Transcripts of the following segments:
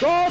2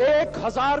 1000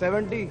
70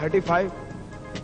35।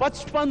55,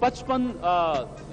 55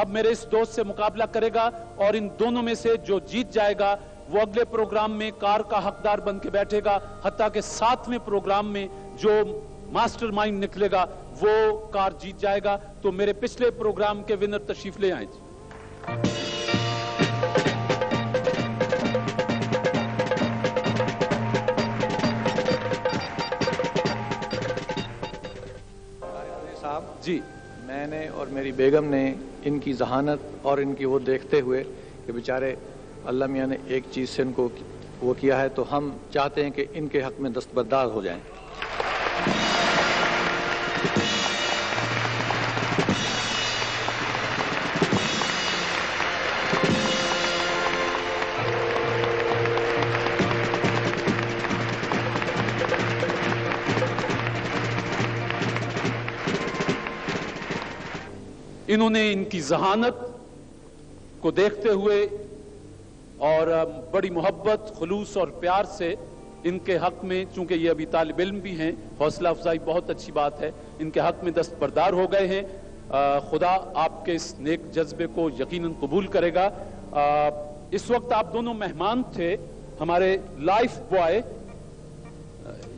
اب میرے اس دوست سے مقابلہ کرے گا اور ان دونوں میں سے جو جیت جائے گا وہ اگلے پروگرام میں کار کا حقدار بن کے بیٹھے گا، حتیٰ کہ 7ویں پروگرام میں جو ماسٹر مائنڈ نکلے گا وہ کار جیت جائے گا۔ تو میرے پچھلے پروگرام کے ونر تشریف لے آئیں جی۔ صاحب جی میں نے اور میری بیگم نے ان کی ذہانت اور ان کی وہ دیکھتے ہوئے کہ بیچارے اللہ میاں نے ایک چیز سے ان کو وہ کیا ہے، تو ہم چاہتے ہیں کہ ان کے حق میں دستبردار ہو جائیں۔ انہوں نے ان کی ذہانت کو دیکھتے ہوئے اور بڑی محبت، خلوص اور پیار سے ان کے حق میں، چونکہ یہ ابھی طالب علم بھی ہیں، حوصلہ افزائی بہت اچھی بات ہے، ان کے حق میں دستبردار ہو گئے ہیں۔ خدا آپ کے اس نیک جذبے کو یقیناً قبول کرے گا۔ اس وقت آپ دونوں مہمان تھے ہمارے لائف بوائے۔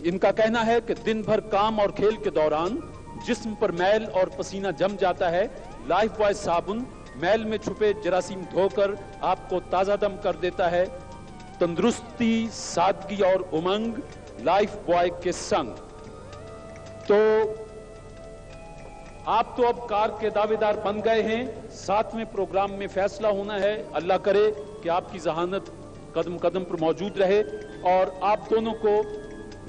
ان کا کہنا ہے کہ دن بھر کام اور کھیل کے دوران جسم پر میل اور پسینہ جم جاتا ہے، لائف بوائے صابن میل میں چھپے جراثیم دھو کر آپ کو تازہ دم کر دیتا ہے۔ تندرستی، سادگی اور امنگ لائف بوائے کے سنگ۔ تو آپ تو اب کار کے دعوے دار بن گئے ہیں، 7ویں پروگرام میں فیصلہ ہونا ہے۔ اللہ کرے کہ آپ کی ذہانت قدم قدم پر موجود رہے، اور آپ دونوں کو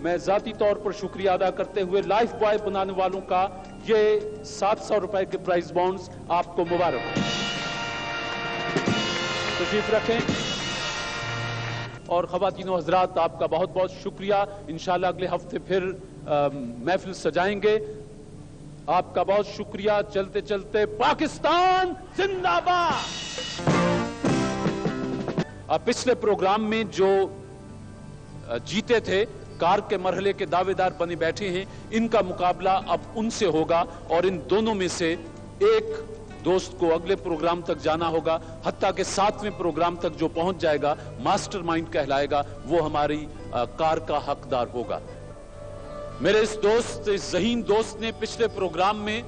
میں ذاتی طور پر شکریہ ادا کرتے ہوئے لائف بوائے بنانے والوں کا یہ 700 روپے کے پرائز بانڈز آپ کو مبارک ہو۔ تشریف رکھیں۔ اور خواتین و حضرات، آپ کا بہت بہت شکریہ۔ انشاءاللہ اگلے ہفتے پھر محفل سجائیں گے۔ آپ کا بہت شکریہ۔ چلتے چلتے پاکستان زندہ باد۔ پچھلے پروگرام میں جو جیتے تھے، کار کے مرحلے کے دعوے دار بنے بیٹھے ہیں، ان کا مقابلہ اب ان سے ہوگا، اور ان دونوں میں سے ایک دوست کو اگلے پروگرام تک جانا ہوگا، حتیٰ کہ 7ویں پروگرام تک جو پہنچ جائے گا، ماسٹر مائنڈ کہلائے گا، وہ ہماری کار کا حقدار ہوگا۔ میرے اس دوست، اس ذہین دوست نے پچھلے پروگرام میں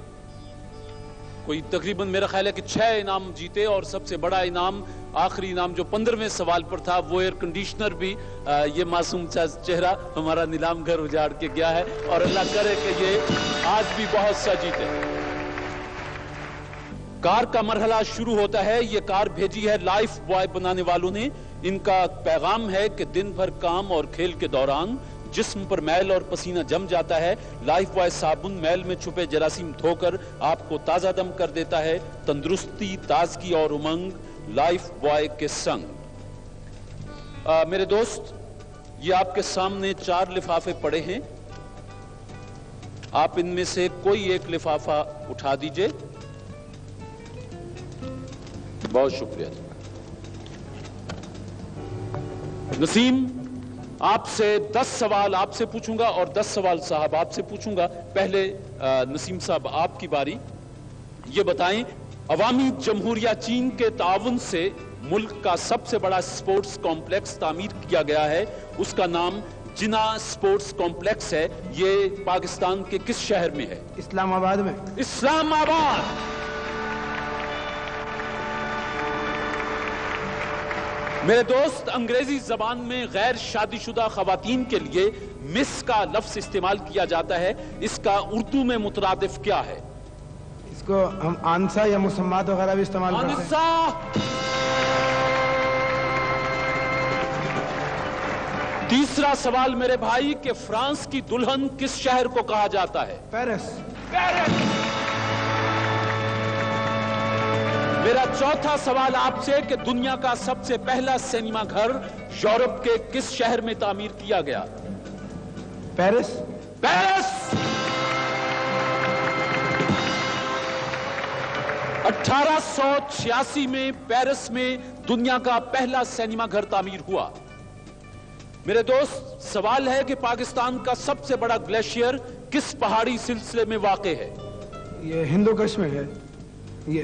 کوئی تقریباً میرا خیال ہے کہ 6 انعام جیتے، اور سب سے بڑا انعام، آخری انعام جو 15ویں سوال پر تھا، وہ ایئر کنڈیشنر بھی یہ معصوم سا چہرہ ہمارا نیلام گھر اجاڑ کے گیا ہے، اور اللہ کرے کہ یہ آج بھی بہت سا جیتے۔ کار کا مرحلہ شروع ہوتا ہے۔ یہ کار بھیجی ہے لائف بوائے بنانے والوں نے۔ ان کا پیغام ہے کہ دن بھر کام اور کھیل کے دوران جسم پر میل اور پسینہ جم جاتا ہے، لائف بوائے صابن میل میں چھپے جراثیم دھو کر آپ کو تازہ دم کر دیتا ہے۔ تندرستی، تازگی اور امنگ لائف بوائے کے سنگ۔ میرے دوست، یہ آپ کے سامنے 4 لفافے پڑے ہیں۔ آپ ان میں سے کوئی ایک لفافہ اٹھا دیجئے۔ بہت شکریہ۔ نسیم، آپ سے 10 سوال آپ سے پوچھوں گا اور 10 سوال صاحب آپ سے پوچھوں گا۔ پہلے نسیم صاحب، آپ کی باری۔ یہ بتائیں، عوامی جمہوریہ چین کے تعاون سے ملک کا سب سے بڑا سپورٹس کمپلیکس تعمیر کیا گیا ہے، اس کا نام جنا سپورٹس کمپلیکس ہے، یہ پاکستان کے کس شہر میں ہے؟ اسلام آباد میں۔ اسلام آباد۔ میرے دوست، انگریزی زبان میں غیر شادی شدہ خواتین کے لیے مس کا لفظ استعمال کیا جاتا ہے، اس کا اردو میں مترادف کیا ہے؟ اس کو ہم آنسا یا مسمات وغیرہ بھی استعمال کرتے ہیں۔ آنسا۔ تیسرا سوال میرے بھائی، کہ فرانس کی دلہن کس شہر کو کہا جاتا ہے؟ پیرس۔ میرا چوتھا سوال آپ سے، کہ دنیا کا سب سے پہلا سینما گھر یورپ کے کس شہر میں تعمیر کیا گیا؟ پیرس۔ پیرس۔ 1886 میں پیرس میں دنیا کا پہلا سینما گھر تعمیر ہوا۔ میرے دوست، سوال ہے کہ پاکستان کا سب سے بڑا گلیشیئر کس پہاڑی سلسلے میں واقع ہے؟ یہ ہندو کش میں ہے۔ یہ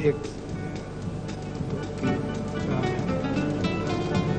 1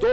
2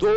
2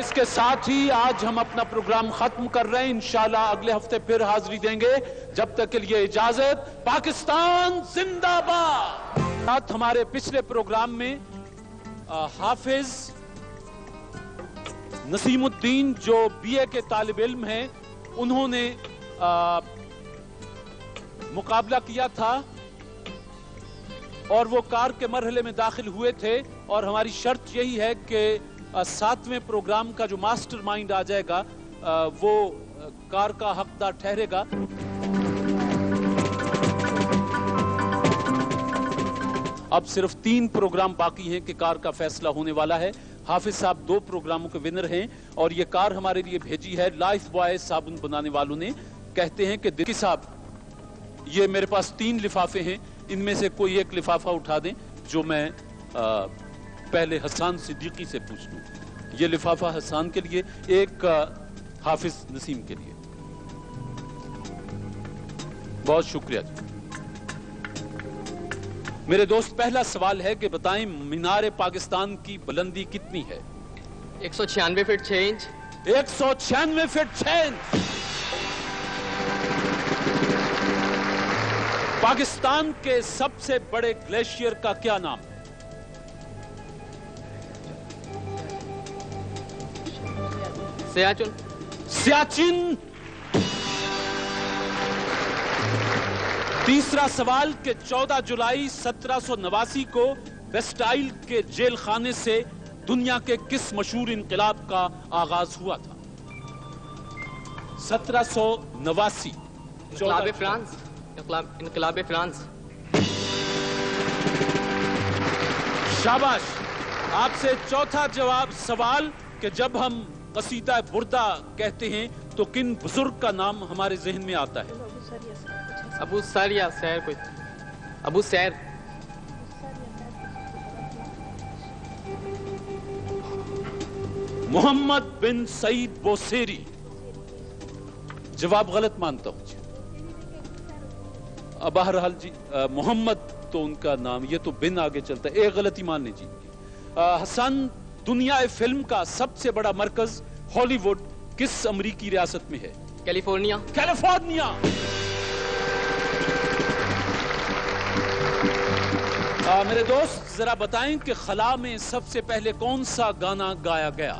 اس کے ساتھ ہی آج ہم اپنا پروگرام ختم کر رہے ہیں. انشاءاللہ اگلے ہفتے پھر حاضری دیں گے. جب تک کے لیے اجازت. پاکستان زندہ باد. ہمارے پچھلے پروگرام میں حافظ نسیم الدین جو بی اے کے طالب علم ہیں, انہوں نے مقابلہ کیا تھا اور وہ کار کے مرحلے میں داخل ہوئے تھے, اور ہماری شرط یہی ہے کہ 7ویں پروگرام کا جو ماسٹر مائنڈ آ جائے گا وہ کار کا حقدار ٹھہرے گا. اب صرف 3 پروگرام باقی ہیں کہ کار کا فیصلہ ہونے والا ہے. حافظ صاحب 2 پروگراموں کے ونر ہیں, اور یہ کار ہمارے لیے بھیجی ہے لائف بوائے صابن بنانے والوں نے. کہتے ہیں کہ دلکی صاحب, یہ میرے پاس 3 لفافے ہیں, ان میں سے کوئی ایک لفافہ اٹھا دیں جو میں پہلے حسان صدیقی سے پوچھ لوں. یہ لفافہ حسان کے لیے, ایک حافظ نسیم کے لیے. بہت شکریہ جی. میرے دوست, پہلا سوال ہے کہ بتائیں مینار پاکستان کی بلندی کتنی ہے؟ 196 foot 6 inch. 196 foot 6 inch. Pakistan کے سب سے بڑے گلیشیئر کا کیا نام ہے؟ سیاچن. تیسرا سوال کہ 14 جولائی 1789 کو بیسٹائل کے جیل خانے سے دنیا کے کس مشہور انقلاب کا آغاز ہوا تھا؟ 1789. انقلاب فرانس. انقلاب فرانس. شاباش. آپ سے چوتھا سوال کہ جب ہم قصیدہ بردہ کہتے ہیں تو کن بزرگ کا نام ہمارے ذہن میں آتا ہے؟ ابو سر یا سیر کوئی. ابو سیر. محمد بن سعید بوسیری. جواب غلط مانتا ہوں جی. بہرحال جی, محمد تو ان کا نام, یہ تو بن آگے چلتا ہے, ایک غلطی مان لیجیے. حسن, دنیا فلم کا سب سے بڑا مرکز ہالی ووڈ کس امریکی ریاست میں ہے؟ کیلیفورنیا. کیلیفورنیا. میرے دوست ذرا بتائیں کہ خلا میں سب سے پہلے کون سا گانا گایا گیا؟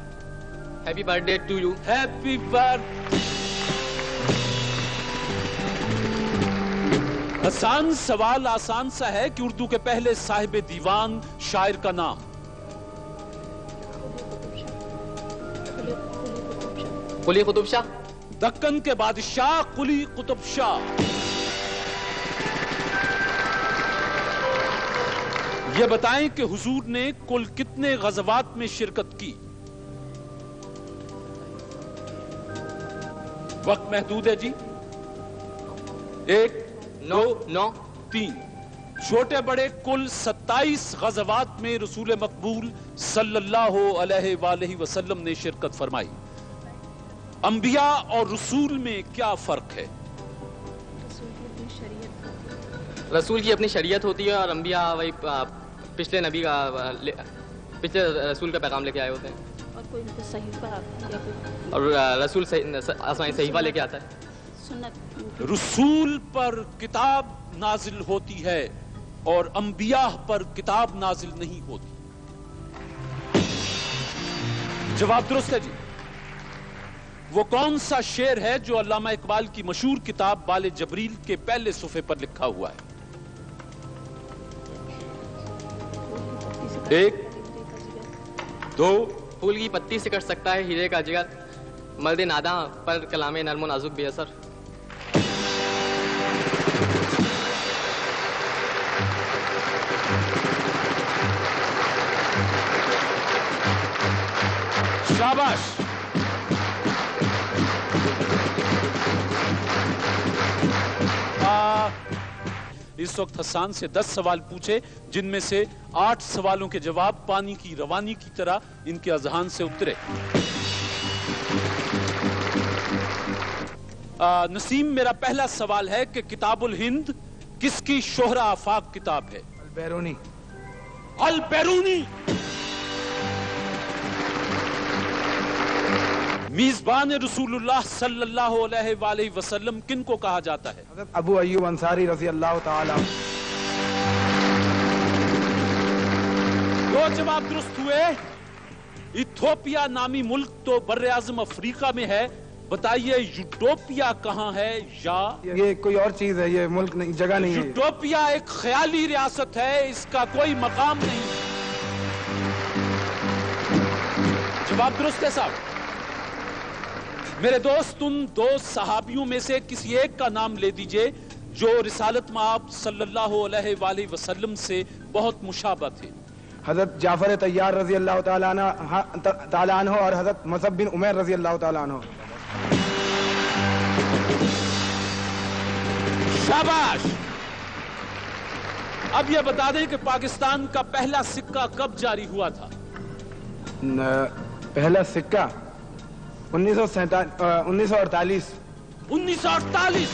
Happy birthday to you. Happy birth. Hassan, سوال آسان سا ہے کہ اردو کے پہلے صاحب دیوان شاعر کا نام؟ قلی قطب شاہ. دکن کے بادشاہ قلی قطب شاہ. یہ بتائیں کہ حضور نے کل کتنے غزوات میں شرکت کی؟ وقت محدود ہے جی. 1 2 3. چھوٹے بڑے کل 27 غزوات میں رسول مقبول صلی اللہ علیہ وآلہ وسلم نے شرکت فرمائی. انبیاء اور رسول میں کیا فرق ہے؟ رسول کی اپنی شریعت ہوتی ہے اور انبیاء وہی پچھلے نبی کا پچھلے رسول کا پیغام لے کے آئے ہوتے ہیں. اور کوئی صحیفہ اور رسول آسمانی صحیفہ لے کے آتا ہے. سنت. رسول پر کتاب نازل ہوتی ہے اور انبیاء پر کتاب نازل نہیں ہوتی. جواب درست ہے جی. وہ کون سا شعر ہے جو علامہ اقبال کی مشہور کتاب بال جبریل کے پہلے صفحے پر لکھا ہوا ہے؟ 1 2. پھول کی پتی سے کٹ سکتا ہے ہیرے کا جگر, مرد ناداں پر کلام نرم و نازک بے اثر. شاباش. اس وقت حسان سے 10 سوال پوچھے, جن میں سے 8 سوالوں کے جواب پانی کی روانی کی طرح ان کے اذہان سے اترے. نسیم, میرا پہلا سوال ہے کہ کتاب الہند کس کی شہرہ آفاق کتاب ہے؟ البیرونی. البیرونی. میزبان رسولullah sallallahu alaihi وآلہ وسلم کن کو کہا جاتا ہے؟ حضرت ابو ایوب انصاری رضی اللہ تعالی عنہ۔ دو جواب درست ہوئے۔ ایتھوپیا نامی ملک تو بر اعظم افریقہ میں ہے، بتائیے یوٹوپیا کہاں ہے؟ یا یہ کوئی اور چیز ہے، یہ ملک نہیں، جگہ نہیں ہے۔ یوٹوپیا ایک خیالی ریاست ہے، اس کا کوئی مقام نہیں۔ جواب درست ہے صاحب؟ میرے دوست ان دو صحابیوں میں سے کسی ایک کا نام لے دیجئے جو رسالت مآب صلی اللہ علیہ وآلہ وسلم سے بہت مشابہ تھے۔ حضرت جعفر طیار رضی اللہ تعالی عنہ اور حضرت مصعب بن عمیر رضی اللہ تعالی عنہ۔ شاباش! اب یہ بتا دیں کہ پاکستان کا پہلا سکہ کب جاری ہوا تھا؟ پہلا سکہ 1948۔ 1948!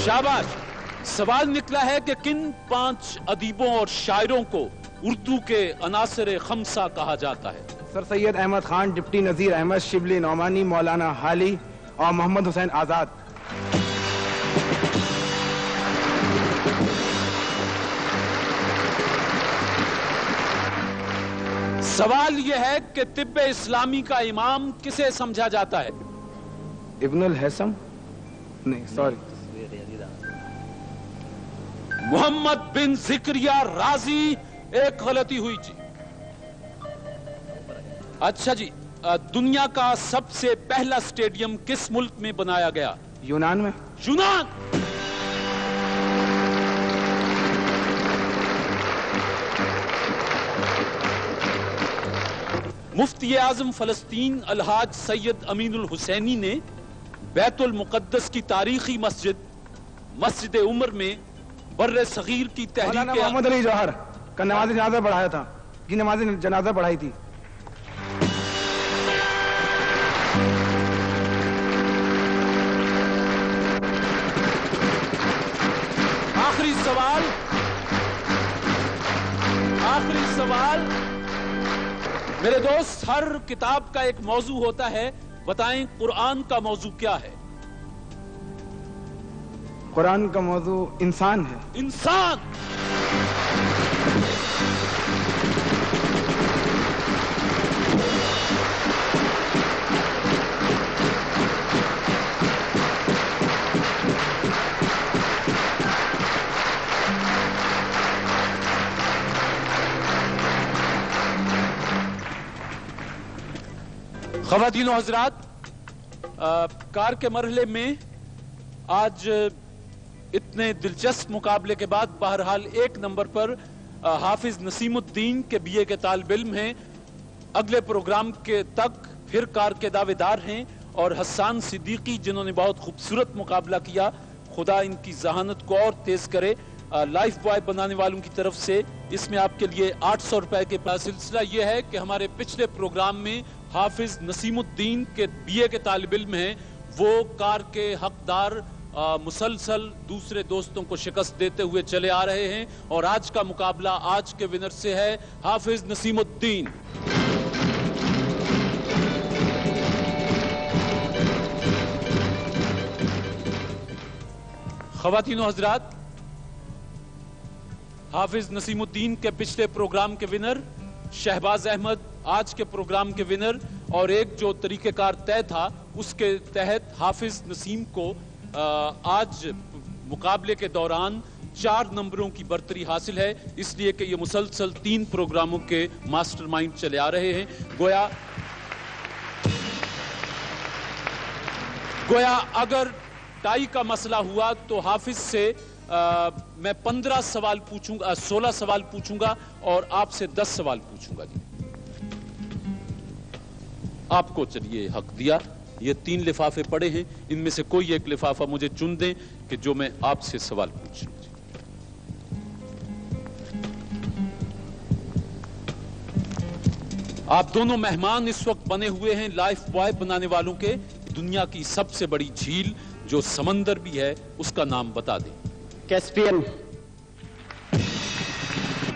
شاباش! سوال نکلا ہے کہ کن 5 ادیبوں اور شاعروں کو اردو کے عناصر خمسہ کہا جاتا ہے؟ سر سید احمد خان، ڈپٹی نذیر احمد، شبلی نعمانی، مولانا حالی اور محمد حسین آزاد۔ سوال یہ ہے کہ طب اسلامی کا امام کسے سمجھا جاتا ہے؟ ابن الحسم، نہیں سوری، محمد بن زکریا رازی۔ ایک غلطی ہوئی جی۔ اچھا جی، دنیا کا سب سے پہلا اسٹیڈیم کس ملک میں بنایا گیا؟ یونان میں۔ یونان! مفتی اعظم فلسطین الحاج سید امین الحسینی نے بیت المقدس کی تاریخی مسجد عمر میں بر صغیر کی مولانا تحریک محمد علی جوہر کا نماز جنازہ پڑھایا تھا، کی نماز جنازہ پڑھائی تھی۔ آخری سوال میرے دوست، ہر کتاب کا ایک موضوع ہوتا ہے، بتائیں قرآن کا موضوع کیا ہے؟ قرآن کا موضوع انسان ہے۔ انسان! خواتین و حضرات، کار کے مرحلے میں آج اتنے دلچسپ مقابلے کے بعد بہرحال 1 نمبر پر حافظ نسیم الدین کے بی اے کے طالب علم ہیں، اگلے پروگرام کے تک پھر کار کے دعوے دار ہیں، اور حسان صدیقی جنہوں نے بہت خوبصورت مقابلہ کیا، خدا ان کی ذہانت کو اور تیز کرے۔ لائف بوائے بنانے والوں کی طرف سے اس میں آپ کے لیے 800 روپے کے سلسلہ یہ ہے کہ ہمارے پچھلے پروگرام میں حافظ نسیم الدین کے بی اے کے طالب علم ہیں، وہ کار کے حقدار مسلسل دوسرے دوستوں کو شکست دیتے ہوئے چلے آ رہے ہیں، اور آج کا مقابلہ آج کے ونر سے ہے حافظ نسیم الدین۔ خواتین و حضرات، حافظ نسیم الدین کے پچھلے پروگرام کے ونر شہباز احمد آج کے پروگرام کے ونر، اور ایک جو طریقہ کار طے تھا اس کے تحت حافظ نسیم کو آج مقابلے کے دوران 4 نمبروں کی برتری حاصل ہے، اس لیے کہ یہ مسلسل 3 پروگراموں کے ماسٹر مائنڈ چلے آ رہے ہیں۔ گویا اگر ٹائی کا مسئلہ ہوا تو حافظ سے میں 15 سوال پوچھوں گا، 16 سوال پوچھوں گا، اور آپ سے 10 سوال پوچھوں گا۔ جی آپ کو چلیے حق دیا، یہ 3 لفافے پڑے ہیں، ان میں سے کوئی ایک لفافہ مجھے چن دیں کہ جو میں آپ سے سوال پوچھ لوں۔ آپ دونوں مہمان اس وقت بنے ہوئے ہیں لائف بوائے بنانے والوں کے۔ دنیا کی سب سے بڑی جھیل جو سمندر بھی ہے اس کا نام بتا دیں۔ کیسپین۔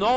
9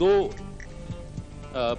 2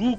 2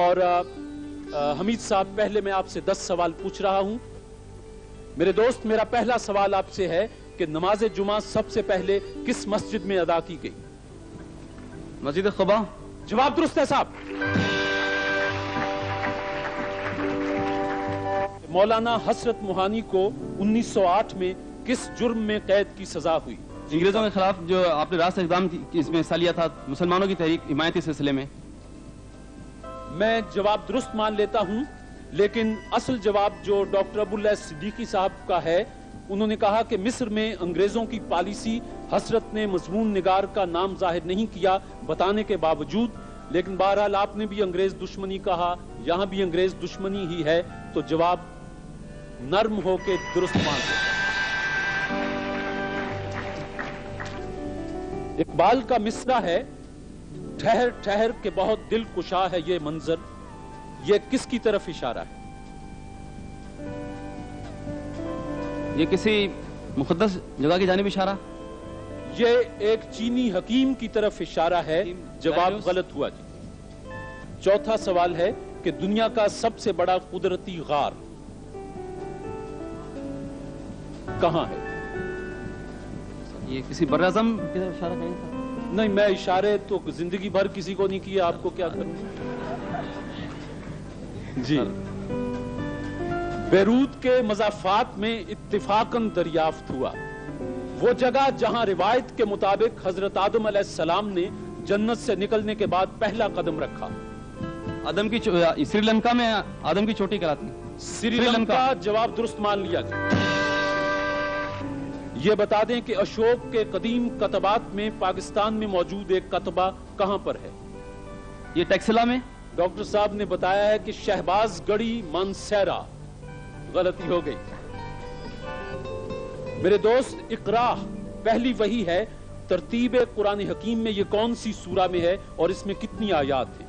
اور حمید صاحب پہلے میں آپ سے 10 سوال پوچھ رہا ہوں. میرے دوست میرا پہلا سوال آپ سے ہے کہ نماز جمعہ سب سے پہلے کس مسجد میں ادا کی گئی؟ مسجد قباء. جواب درست ہے صاحب. مولانا حسرت موہانی کو 1908 میں کس جرم میں قید کی سزا ہوئی؟ انگریزوں کے خلاف جو آپ نے راست اقدام اس میں حصہ لیا تھا مسلمانوں کی تحریک حمایتی سلسلے میں. میں جواب درست مان لیتا ہوں لیکن اصل جواب جو ڈاکٹر ابواللہ صدیقی صاحب کا ہے، انہوں نے کہا کہ مصر میں انگریزوں کی پالیسی، حسرت نے مضمون نگار کا نام ظاہر نہیں کیا بتانے کے باوجود، لیکن بہرحال آپ نے بھی انگریز دشمنی کہا، یہاں بھی انگریز دشمنی ہی ہے، تو جواب نرم ہو کے درست مان لیں. اقبال کا مصرع ہے، ٹھہر ٹھہر کے بہت دل کشا ہے یہ منظر، یہ کس کی طرف اشارہ ہے؟ یہ کسی مقدس جگہ کی جانب اشارہ. یہ ایک چینی حکیم کی طرف اشارہ ہے. جواب غلط ہوا جی. چوتھا سوال ہے کہ دنیا کا سب سے بڑا قدرتی غار کہاں ہے؟ یہ کسی بر اعظم کی طرف اشارہ کریں گے؟ نہیں، میں اشارے تو زندگی بھر کسی کو نہیں کیا، آپ کو کیا کرنا جی. بیروت کے مضافات میں اتفاقاً دریافت ہوا وہ جگہ جہاں روایت کے مطابق حضرت آدم علیہ السلام نے جنت سے نکلنے کے بعد پہلا قدم رکھا. آدم کی سری لنکا میں آدم کی چوٹی کراتی. سری لنکا. جواب درست مان لیا جائے. یہ بتا دیں کہ اشوک کے قدیم کتبات میں پاکستان میں موجود ایک کتبہ کہاں پر ہے؟ یہ ٹیکسلا میں. ڈاکٹر صاحب نے بتایا ہے کہ شہباز گڑھی مانسیرا. غلطی ہو گئی. میرے دوست اقرا پہلی وحی ہے، ترتیب قرآن حکیم میں یہ کون سی سورہ میں ہے اور اس میں کتنی آیات ہیں؟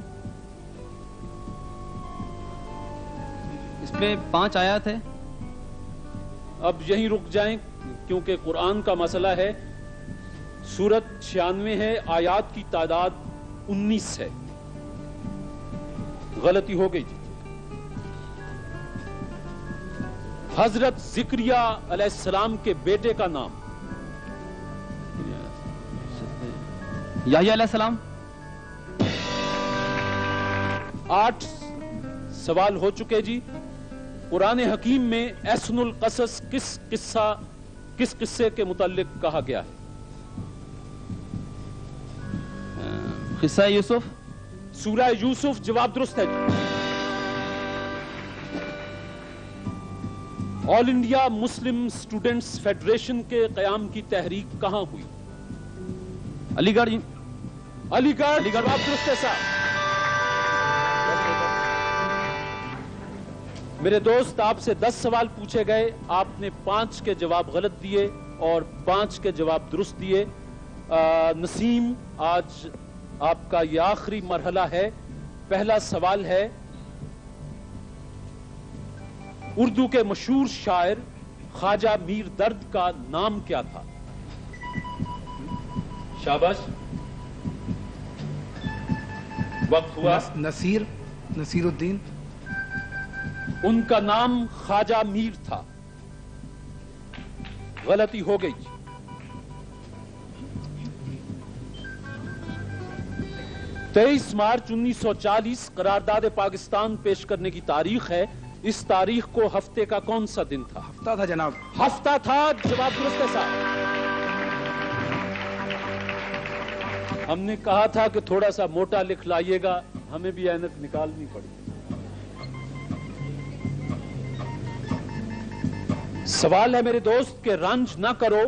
اس میں 5 آیات ہے. اب یہیں رک جائیں کیونکہ قرآن کا مسئلہ ہے. سورت 96 ہے، آیات کی تعداد 19 ہے. غلطی ہو گئی جی. حضرت زکریا علیہ السلام کے بیٹے کا نام؟ یحییٰ علیہ السلام. 8 سوال ہو چکے جی. قرآن حکیم میں احسن القصص کس قصے کے متعلق کہا گیا ہے؟ قصہ یوسف. سورہ یوسف. جواب درست ہے جی. آل انڈیا مسلم اسٹوڈنٹس فیڈریشن کے قیام کی تحریک کہاں ہوئی؟ علی گڑھ. علی گڑھ. جواب درست ہے صاحب. میرے دوست آپ سے 10 سوال پوچھے گئے، آپ نے 5 کے جواب غلط دیے اور 5 کے جواب درست دیے. نسیم، آج آپ کا یہ آخری مرحلہ ہے. پہلا سوال ہے، اردو کے مشہور شاعر خواجہ میر درد کا نام کیا تھا؟ شاباش. وقت ہوا. نصیر الدین. ان کا نام خواجہ میر تھا. غلطی ہو گئی. 23 مارچ 1940 قرارداد پاکستان پیش کرنے کی تاریخ ہے. اس تاریخ کو ہفتے کا کون سا دن تھا؟ ہفتہ تھا جناب. ہفتہ تھا. جواب درست ہے صاحب. ہم نے کہا تھا کہ تھوڑا سا موٹا لکھ لائیے گا، ہمیں بھی اینک نکالنی پڑی. سوال ہے میرے دوست کہ رنج نہ کرو،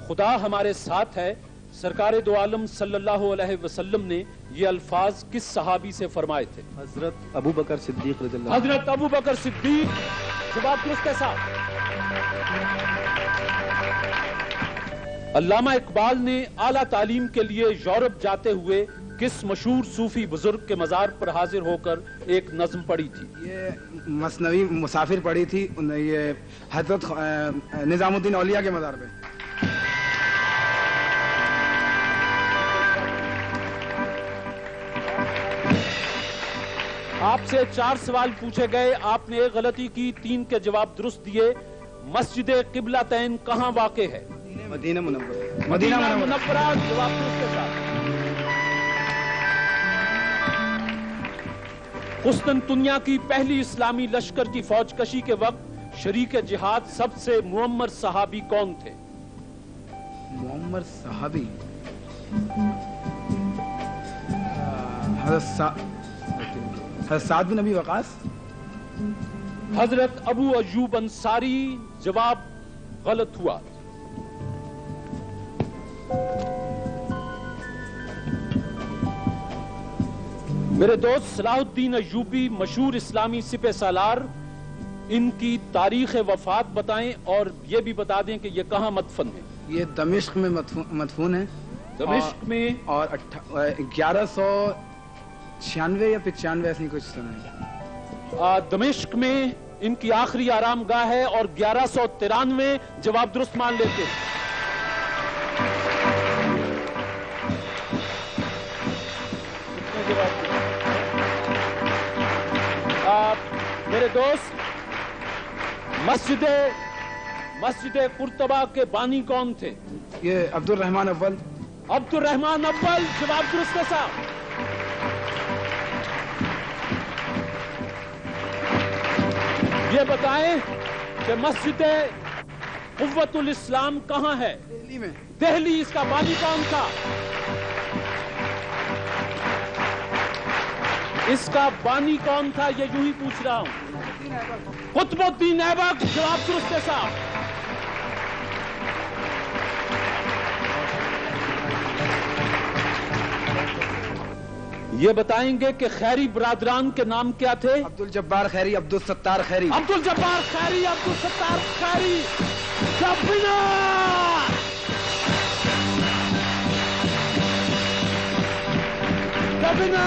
خدا ہمارے ساتھ ہے. سرکار دو عالم صلی اللہ علیہ وسلم نے یہ الفاظ کس صحابی سے فرمائے تھے؟ حضرت ابو بکر صدیق رضی اللہ عنہ. حضرت ابو بکر صدیق. جواب درست ہے صاحب. علامہ اقبال نے اعلیٰ تعلیم کے لیے یورپ جاتے ہوئے کس مشہور صوفی بزرگ کے مزار پر حاضر ہو کر ایک نظم پڑھی تھی؟ یہ مثنوی مسافر پڑھی تھی یہ حضرت نظام الدین اولیاء کے مزار پہ. آپ سے 4 سوال پوچھے گئے، آپ نے ایک غلطی کی، 3 کے جواب درست دیے۔ مسجد قبلتین کہاں واقع ہے؟ مدینہ منورہ۔ مدینہ منورہ، جواب درست کے ساتھ۔ قسطنطنیہ کی پہلی اسلامی لشکر کی فوج کشی کے وقت شریک جہاد سب سے معمر صحابی کون تھے؟ معمر صحابی حضرت سعد بن ابی وقاص۔ حضرت ابو ایوب انصاری، جواب غلط ہوا۔ میرے دوست صلاح الدین ایوبی مشہور اسلامی سپہ سالار، ان کی تاریخ وفات بتائیں اور یہ بھی بتا دیں کہ یہ کہاں مدفن ہے؟ یہ دمشق میں مدفون ہے، دمشق میں، اور 1196 یا 95 ایسی کچھ سنا ہے۔ دمشق میں ان کی آخری آرام گاہ ہے اور 1193 جواب درست مان لیتے ہیں۔ میرے دوست مسجد قرطبہ کے بانی کون تھے؟ یہ عبد الرحمن اول۔ عبد الرحمن اول، جواب درست ہے صاحب۔ یہ بتائیں کہ مسجد قوت الاسلام کہاں ہے؟ دہلی میں۔ دہلی، اس کا بانی کون تھا؟ اس کا بانی کون تھا یہ یوں ہی پوچھ رہا ہوں۔ قطب الدین ایبک، جواب درست ہے صاحب۔ یہ بتائیں گے کہ خیری برادران کے نام کیا تھے؟ عبد الجبار خیری، عبد الستار خیری۔ عبد الجبار خیری، عبد الستار خیری، شبینہ! شبینہ!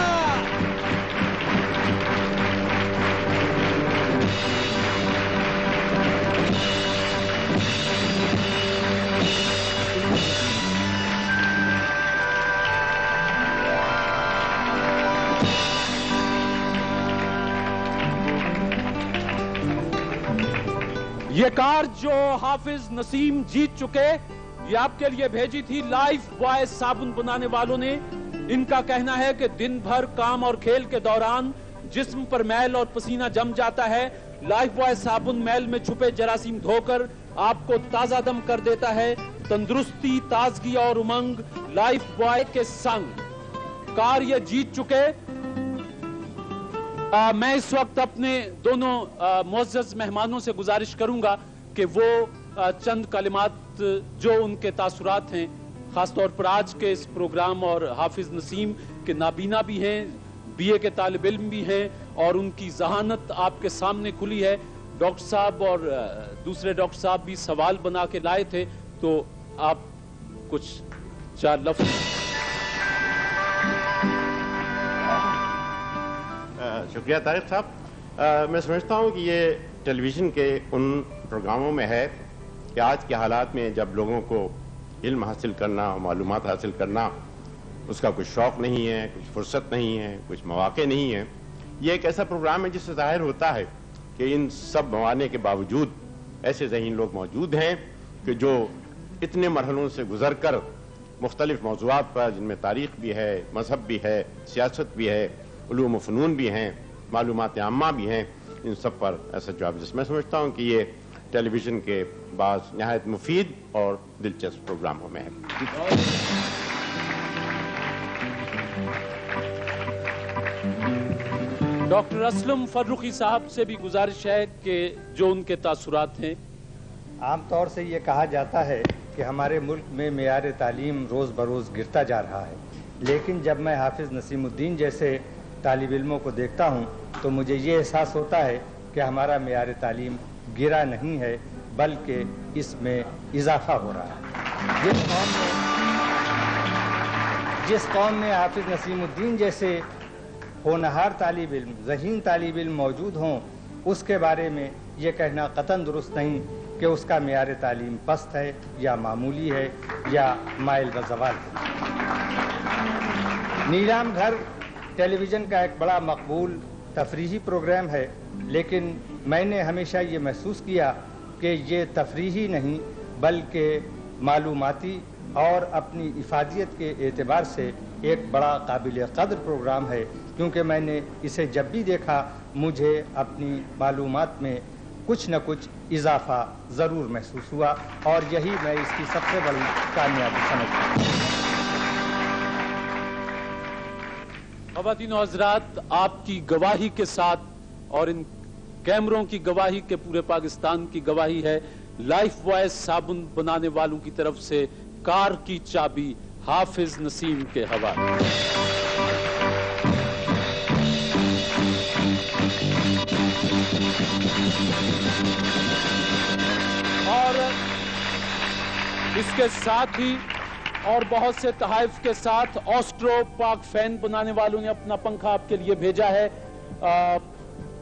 یہ کار جو حافظ نسیم جیت چکے، یہ آپ کے لیے بھیجی تھی لائف بوائے صابن بنانے والوں نے۔ ان کا کہنا ہے کہ دن بھر کام اور کھیل کے دوران جسم پر میل اور پسینہ جم جاتا ہے، لائف بوائے صابن میل میں چھپے جراثیم دھو کر آپ کو تازہ دم کر دیتا ہے۔ تندرستی، تازگی اور امنگ لائف بوائے کے سنگ۔ کار یہ جیت چکے۔ میں اس وقت اپنے دونوں معزز مہمانوں سے گزارش کروں گا کہ وہ چند کلمات جو ان کے تاثرات ہیں، خاص طور پر آج کے اس پروگرام اور حافظ نسیم کے نابینا بھی ہیں، بی اے کے طالب علم بھی ہیں، اور ان کی ذہانت آپ کے سامنے کھلی ہے۔ ڈاکٹر صاحب اور دوسرے ڈاکٹر صاحب بھی سوال بنا کے لائے تھے، تو آپ کچھ 4 لفظ۔ شکریہ طارق صاحب۔ میں سمجھتا ہوں کہ یہ ٹیلی ویژن کے ان پروگراموں میں ہے کہ آج کے حالات میں جب لوگوں کو علم حاصل کرنا، معلومات حاصل کرنا، اس کا کچھ شوق نہیں ہے، کچھ فرصت نہیں ہے، کچھ مواقع نہیں ہے، یہ ایک ایسا پروگرام ہے جس سے ظاہر ہوتا ہے کہ ان سب موانع کے باوجود ایسے ذہین لوگ موجود ہیں کہ جو اتنے مرحلوں سے گزر کر مختلف موضوعات پر، جن میں تاریخ بھی ہے، مذہب بھی ہے، سیاست بھی ہے، علوم و فنون بھی ہیں، معلومات عامہ بھی ہیں، ان سب پر ایسا جواب جس میں سمجھتا ہوں کہ یہ ٹیلی ویژن کے بعض نہایت مفید اور دلچسپ پروگراموں میں ہے۔ ڈاکٹر اسلم فرخی صاحب سے بھی گزارش ہے کہ جو ان کے تاثرات ہیں۔ عام طور سے یہ کہا جاتا ہے کہ ہمارے ملک میں معیار تعلیم روز بروز گرتا جا رہا ہے، لیکن جب میں حافظ نسیم الدین جیسے طالب علموں کو دیکھتا ہوں تو مجھے یہ احساس ہوتا ہے کہ ہمارا معیار تعلیم گرا نہیں ہے بلکہ اس میں اضافہ ہو رہا ہے۔ جس قوم میں حافظ نسیم الدین جیسے ہونہار طالب علم، ذہین طالب علم موجود ہوں، اس کے بارے میں یہ کہنا قطعاً درست نہیں کہ اس کا معیار تعلیم پست ہے یا معمولی ہے یا مائل و زوال ہے۔ نیلام گھر ٹیلی ویژن کا ایک بڑا مقبول تفریحی پروگرام ہے، لیکن میں نے ہمیشہ یہ محسوس کیا کہ یہ تفریحی نہیں بلکہ معلوماتی اور اپنی افادیت کے اعتبار سے ایک بڑا قابل قدر پروگرام ہے، کیونکہ میں نے اسے جب بھی دیکھا مجھے اپنی معلومات میں کچھ نہ کچھ اضافہ ضرور محسوس ہوا، اور یہی میں اس کی سب سے بڑی کامیابی سمجھتا ہوں۔ خواتین و حضرات، آپ کی گواہی کے ساتھ اور ان کیمروں کی گواہی کے پورے پاکستان کی گواہی ہے، لائف بوائے صابن بنانے والوں کی طرف سے کار کی چابی حافظ نسیم کے حوالے۔ اور اس کے ساتھ ہی اور بہت سے تحائف کے ساتھ آسٹرو پاک فین بنانے والوں نے اپنا پنکھا آپ کے لیے بھیجا ہے۔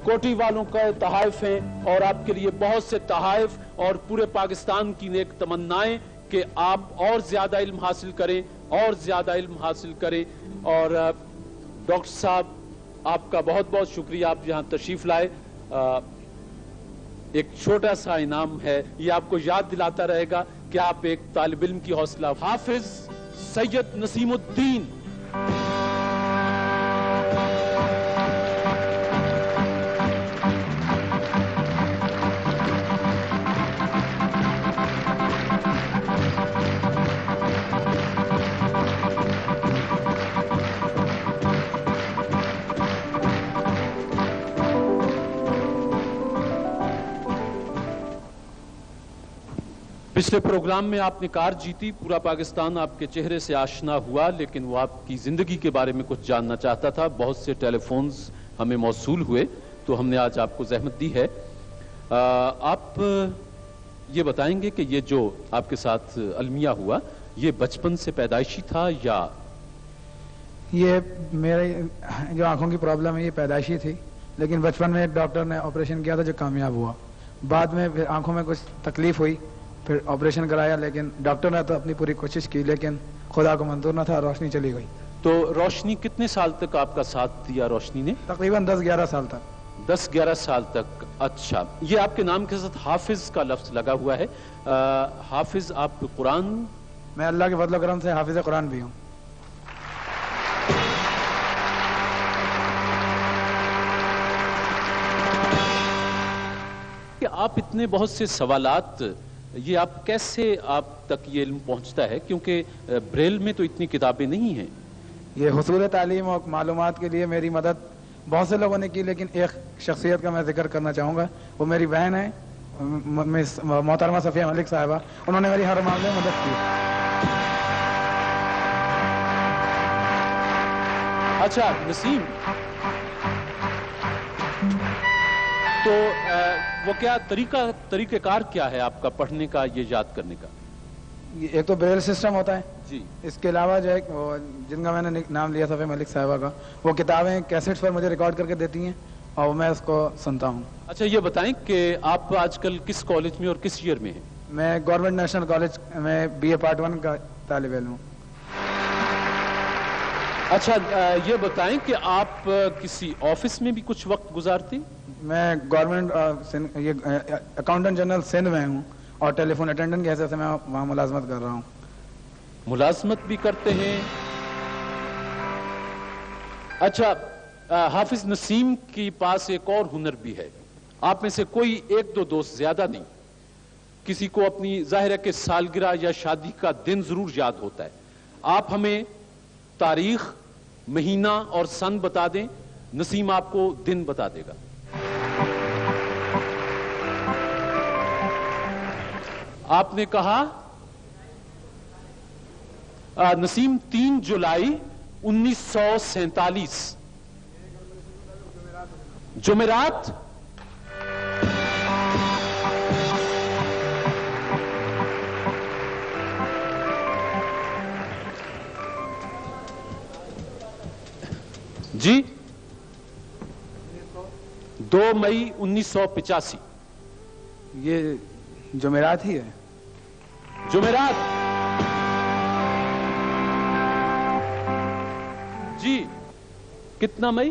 کوٹی والوں کا تحائف ہیں اور آپ کے لیے بہت سے تحائف اور پورے پاکستان کی نیک تمنائیں کہ آپ اور زیادہ علم حاصل کریں اور زیادہ علم حاصل کریں۔ اور ڈاکٹر صاحب، آپ کا بہت بہت شکریہ، آپ یہاں تشریف لائے۔ ایک چھوٹا سا انعام ہے، یہ آپ کو یاد دلاتا رہے گا کہ آپ ایک طالب علم کی حوصلہ حافظ سید نسیم الدین۔ پچھلے پروگرام میں آپ نے کار جیتی، پورا پاکستان آپ کے چہرے سے آشنا ہوا، لیکن وہ آپ کی زندگی کے بارے میں کچھ جاننا چاہتا تھا۔ بہت سے ٹیلی فونز ہمیں موصول ہوئے تو ہم نے آج آپ کو زحمت دی ہے۔ آپ یہ بتائیں گے کہ یہ جو آپ کے ساتھ المیہ ہوا، یہ بچپن سے پیدائشی تھا یا؟ یہ میرے جو آنکھوں کی پرابلم ہے یہ پیدائشی تھی، لیکن بچپن میں ایک ڈاکٹر نے آپریشن کیا تھا جو کامیاب ہوا۔ بعد میں پھر آنکھوں میں کچھ تکلیف ہوئی، پھر آپریشن کرایا، لیکن ڈاکٹر نے تو اپنی پوری کوشش کی، لیکن خدا کو منظور نہ تھا، روشنی چلی گئی۔ تو روشنی کتنے سال تک آپ کا ساتھ دیا روشنی نے؟ تقریباً 10-11 سال تک۔ 10-11 سال تک، اچھا۔ یہ آپ کے نام کے ساتھ حافظ کا لفظ لگا ہوا ہے، حافظ آپ قرآن؟ میں اللہ کے فضل و کرم سے حافظ قرآن بھی ہوں۔ کہ آپ اتنے بہت سے سوالات، یہ آپ کیسے آپ تک یہ علم پہنچتا ہے؟ کیونکہ بریل میں تو اتنی کتابیں نہیں ہیں۔ یہ حصول تعلیم اور معلومات کے لیے میری مدد بہت سے لوگوں نے کی، لیکن ایک شخصیت کا میں ذکر کرنا چاہوں گا، وہ میری بہن ہے محترمہ صفیہ ملک صاحبہ۔ انہوں نے میری ہر معاملے میں مدد کی۔ اچھا نسیم، تو وہ کیا طریقہ کار کیا ہے آپ کا پڑھنے کا، یہ یاد کرنے کا؟ ایک تو بریل سسٹم ہوتا ہے جی، اس کے علاوہ جو ہے جن کا میں نے نام لیا صفیہ ملک صاحبہ کا، وہ کتابیں کیسٹس پر مجھے ریکارڈ کر کے دیتی ہیں اور میں اس کو سنتا ہوں۔ اچھا یہ بتائیں کہ آپ آج کل کس کالج میں اور کس ایئر میں ہیں؟ میں گورنمنٹ نیشنل کالج میں BA پارٹ 1 کا طالب علم ہوں۔ اچھا یہ بتائیں کہ آپ کسی آفس میں بھی کچھ وقت گزارتے؟ میں گورنمنٹ اکاؤنٹنٹ جنرل سندھ میں ہوں اور ٹیلی فون اٹینڈنٹ کی حیثیت سے میں وہاں ملازمت کر رہا ہوں۔ ملازمت بھی کرتے ہیں؟ اچھا حافظ نسیم کے پاس ایک اور ہنر بھی ہے، آپ میں سے کوئی ایک دو دوست، زیادہ نہیں، کسی کو اپنی ظاہر ہے کہ سالگرہ یا شادی کا دن ضرور یاد ہوتا ہے۔ آپ ہمیں تاریخ، مہینہ اور سن بتا دیں، نسیم آپ کو دن بتا دے گا۔ آپ نے کہا نسیم 3 جولائی 1947 جمعرات۔ جی 2 مئی 1985 یہ جمعرات ہی ہے؟ جمعرات جی۔ کتنا مئی؟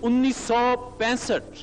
1965